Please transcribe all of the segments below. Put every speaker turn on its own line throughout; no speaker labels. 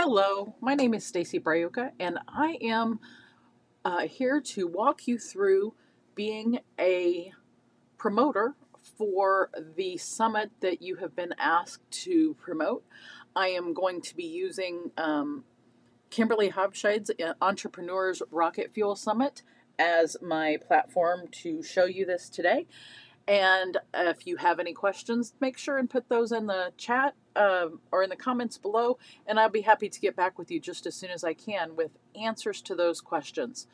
Hello, my name is Stacy Brayuka, and I am here to walk you through being a promoter for the summit that you have been asked to promote. I am going to be using Kimberly Hobscheid's Entrepreneurs Rocket Fuel Summit as my platform to show you this today. And if you have any questions, make sure and put those in the chat or in the comments below, and I'll be happy to get back with you just as soon as I can with answers to those questions.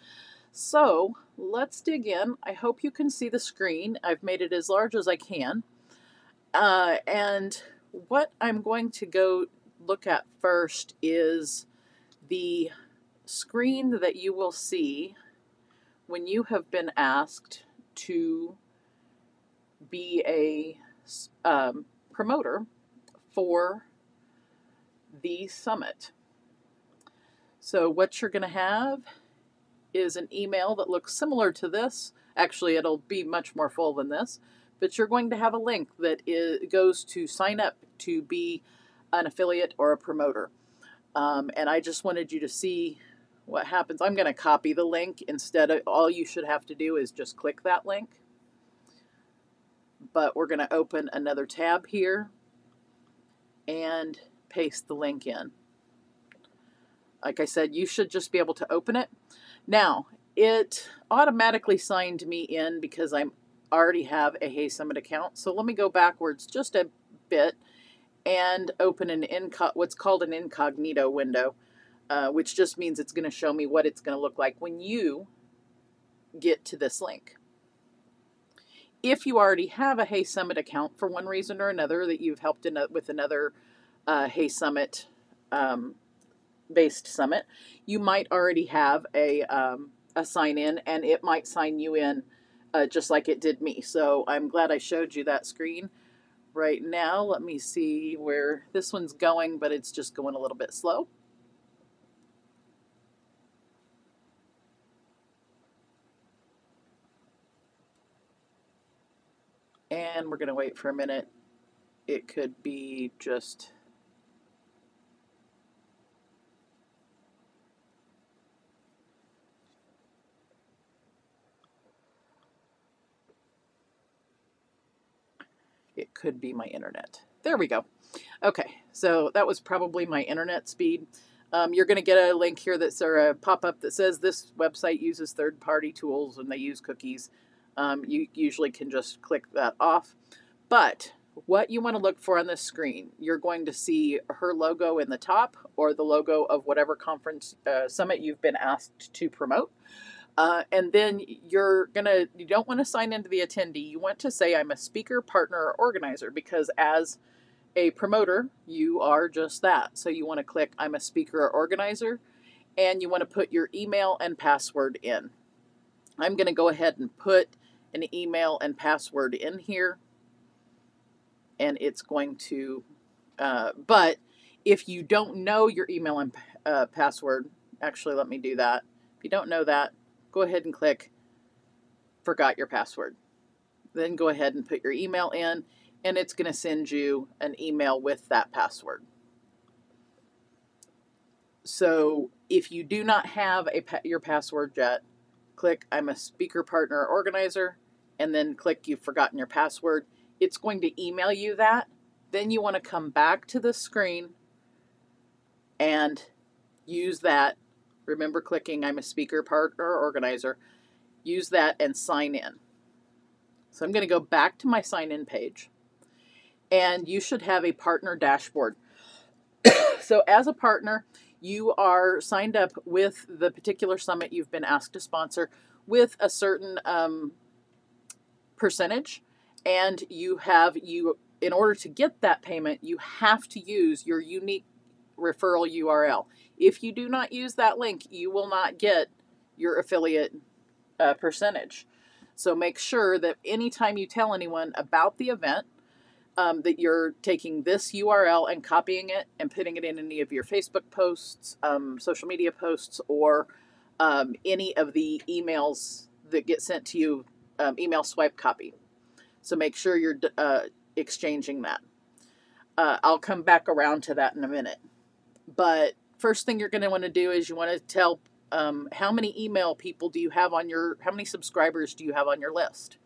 So let's dig in. I hope you can see the screen. I've made it as large as I can. And what I'm going to go look at first is the screen that you will see when you have been asked to be a promoter for the summit. So what you're going to have is an email that looks similar to this. Actually, it'll be much more full than this, but you're going to have a link that goes to sign up to be an affiliate or a promoter. And I just wanted you to see what happens. I'm going to copy the link instead. All you should have to do is just click that link. But we're going to open another tab here and paste the link in. Like I said, you should just be able to open it. Now, it automatically signed me in because I already have a Hey Summit account. So let me go backwards just a bit and open what's called an incognito window, which just means it's going to show me what it's going to look like when you get to this link. If you already have a Hey Summit account for one reason or another, that you've helped with another Hey Summit based summit, you might already have a sign in, and it might sign you in just like it did me. So I'm glad I showed you that screen. Right now, let me see where this one's going, but it's just going a little bit slow. And we're going to wait for a minute. It could be just... It could be my internet. There we go. Okay, so that was probably my internet speed. You're going to get a link here that's a pop-up that says this website uses third-party tools and they use cookies. You usually can just click that off. But what you want to look for on this screen, you're going to see her logo in the top or the logo of whatever conference summit you've been asked to promote. And then you don't want to sign into the attendee. You want to say, I'm a speaker, partner, or organizer, because as a promoter, you are just that. So you want to click, I'm a speaker or organizer, and you want to put your email and password in. I'm going to go ahead and put an email and password in here. And it's going to, but if you don't know your email and password, actually, let me do that. If you don't know that, go ahead and click forgot your password. Then go ahead and put your email in, and it's going to send you an email with that password. So if you do not have your password yet, click I'm a speaker, partner, or organizer, and then click you've forgotten your password. It's going to email you that. Then you want to come back to the screen and use that. Remember clicking I'm a speaker, partner, or organizer. Use that and sign in. So I'm going to go back to my sign in page. And you should have a partner dashboard. So as a partner, you are signed up with the particular summit you've been asked to sponsor with a certain percentage. And in order to get that payment, you have to use your unique referral URL. If you do not use that link, you will not get your affiliate percentage. So make sure that anytime you tell anyone about the event, that you're taking this URL and copying it and putting it in any of your Facebook posts, social media posts, or any of the emails that get sent to you, email swipe copy. So make sure you're exchanging that. I'll come back around to that in a minute. But first thing you're going to want to do is you want to tell how many email people do you have on how many subscribers do you have on your list.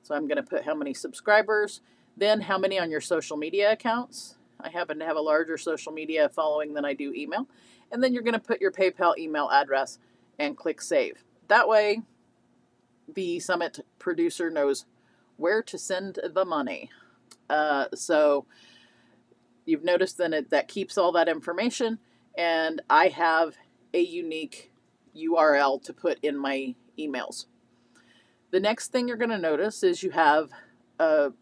So I'm going to put how many subscribers, then how many on your social media accounts. I happen to have a larger social media following than I do email. And then you're going to put your PayPal email address and click save. That way, the summit producer knows where to send the money. So you've noticed then that keeps all that information, and I have a unique URL to put in my emails. The next thing you're going to notice is you have a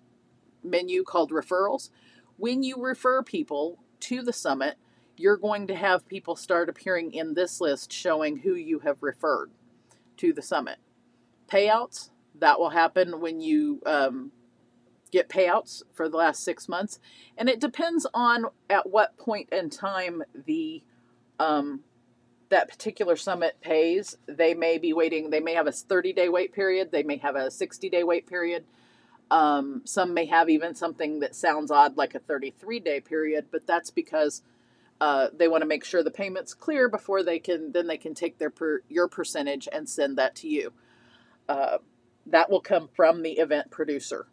menu called referrals. When you refer people to the summit, you're going to have people start appearing in this list showing who you have referred to the summit. Payouts, that will happen when you get payouts for the last 6 months. And it depends on at what point in time that particular summit pays. They may be waiting, they may have a 30-day wait period, they may have a 60-day wait period. Some may have even something that sounds odd like a 33-day period, but that's because they want to make sure the payment's clear before they can take your percentage and send that to you. That will come from the event producer.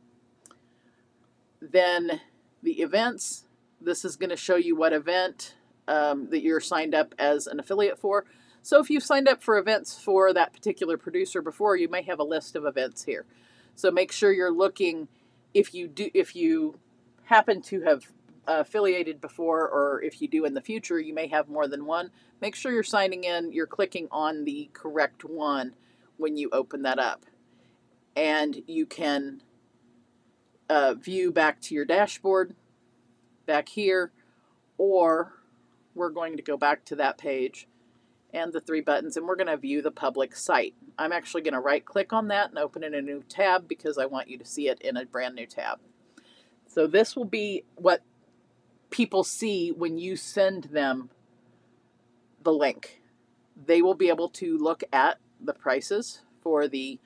Then the events, this is going to show you what event that you're signed up as an affiliate for. So if you've signed up for events for that particular producer before, you may have a list of events here. So make sure you're looking, if you happen to have affiliated before, or if you do in the future, you may have more than one. Make sure you're signing in, you're clicking on the correct one when you open that up. And you can view back to your dashboard back here, or we're going to go back to that page and the 3 buttons, and we're going to view the public site. I'm actually going to right click on that and open it in a new tab because I want you to see it in a brand new tab. So this will be what people see when you send them the link. They will be able to look at the prices for the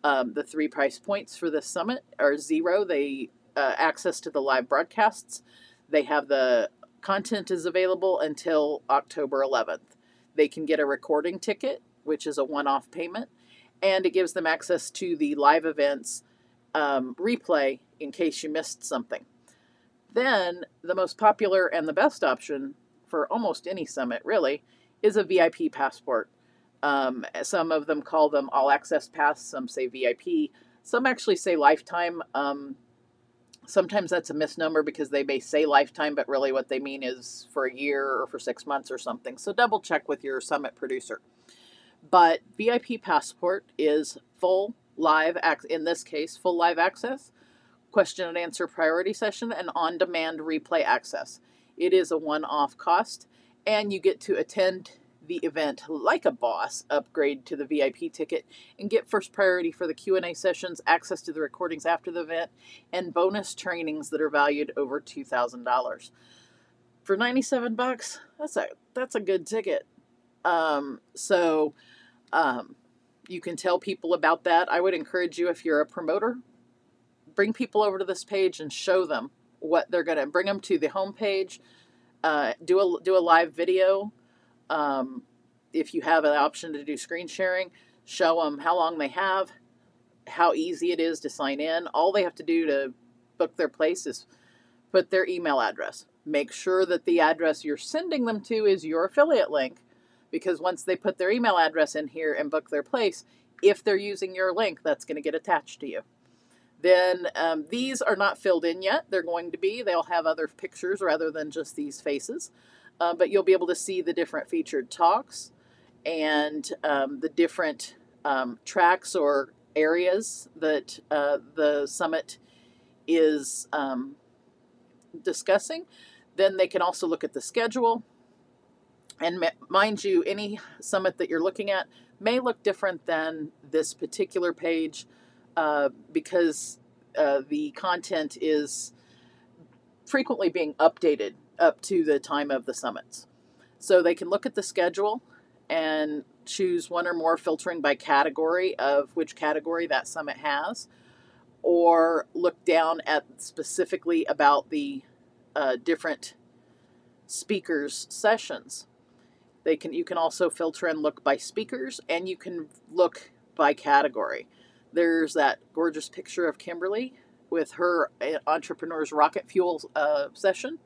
3 price points for this summit are 0. They access to the live broadcasts. They have the content is available until October 11th. They can get a recording ticket, which is a one-off payment, and it gives them access to the live events replay in case you missed something. Then the most popular and the best option for almost any summit really is a VIP passport. Some of them call them all access pass, some say VIP, some actually say lifetime. Sometimes that's a misnomer because they may say lifetime, but really what they mean is for a year or for 6 months or something. So double check with your summit producer. But VIP passport is full live, in this case, full live access, question and answer priority session, and on-demand replay access. It is a one-off cost, and you get to attend the event like a boss, upgrade to the VIP ticket, and get first priority for the Q&A sessions, access to the recordings after the event, and bonus trainings that are valued over $2,000. For $97, that's a good ticket. You can tell people about that. I would encourage you, if you're a promoter, bring people over to this page and show them what they're going to bring them to the home page. Do a live video. If you have an option to do screen sharing, show them how long they have, how easy it is to sign in. All they have to do to book their place is put their email address. Make sure that the address you're sending them to is your affiliate link, because once they put their email address in here and book their place, if they're using your link, that's going to get attached to you. Then these are not filled in yet. They're going to be. They'll have other pictures rather than just these faces. But you'll be able to see the different featured talks and the different tracks or areas that the summit is discussing. Then they can also look at the schedule. And mind you, any summit that you're looking at may look different than this particular page because the content is frequently being updated up to the time of the summits. So they can look at the schedule and choose one or more, filtering by category of which category that summit has, or look down at specifically about the different speakers' sessions. You can also filter and look by speakers, and you can look by category. There's that gorgeous picture of Kimberly with her Entrepreneur's Rocket Fuel session.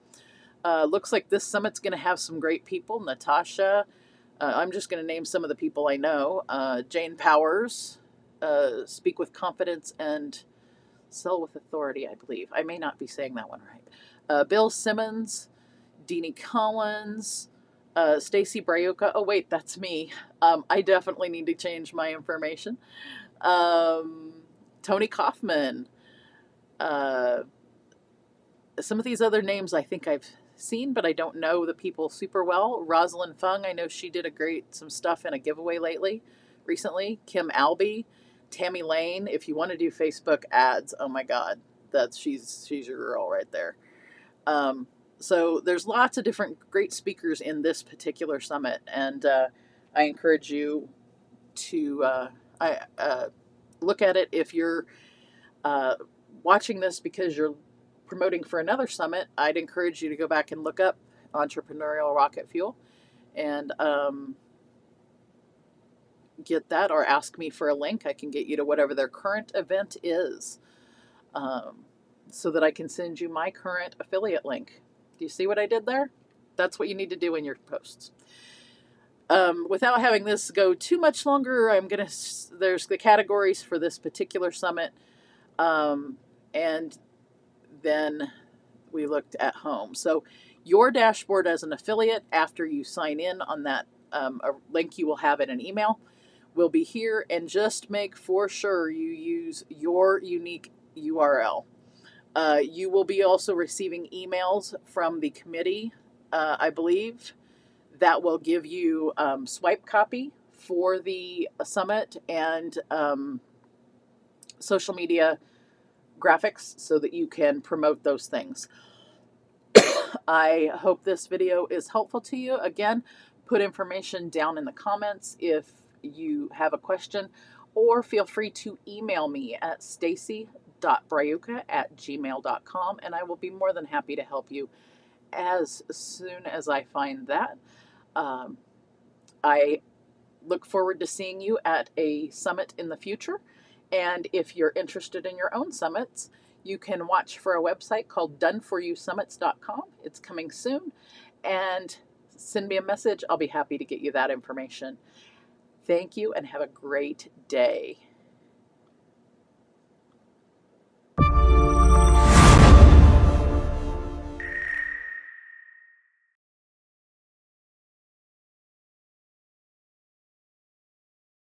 Looks like this summit's going to have some great people. Natasha, I'm just going to name some of the people I know. Jane Powers, Speak with Confidence and Sell with Authority, I believe. I may not be saying that one right. Bill Simmons, Deanie Collins, Stacy Brayuka. Oh, wait, that's me. I definitely need to change my information. Tony Kaufman. Some of these other names I think I've seen, but I don't know the people super well. Rosalind Fung, I know she did some stuff in a giveaway recently. Kim Albee, Tammy Lane. If you want to do Facebook ads, oh my God, she's your girl right there. So there's lots of different great speakers in this particular summit, and I encourage you to look at it. If you're watching this because you're promoting for another summit, I'd encourage you to go back and look up Entrepreneurial Rocket Fuel and get that, or ask me for a link. I can get you to whatever their current event is, so that I can send you my current affiliate link. Do you see what I did there? That's what you need to do in your posts. Without having this go too much longer, there's the categories for this particular summit. And then we looked at home. So your dashboard as an affiliate, after you sign in on that a link you will have in an email, will be here, and just make for sure you use your unique URL. You will be also receiving emails from the committee, I believe, that will give you swipe copy for the summit and social media graphics so that you can promote those things. I hope this video is helpful to you. Again, put information down in the comments if you have a question, or feel free to email me at stacy.brayuka@gmail.com, and I will be more than happy to help you as soon as I find that. I look forward to seeing you at a summit in the future. And if you're interested in your own summits, you can watch for a website called doneforYouSummits.com. It's coming soon. And send me a message. I'll be happy to get you that information. Thank you, and have a great day.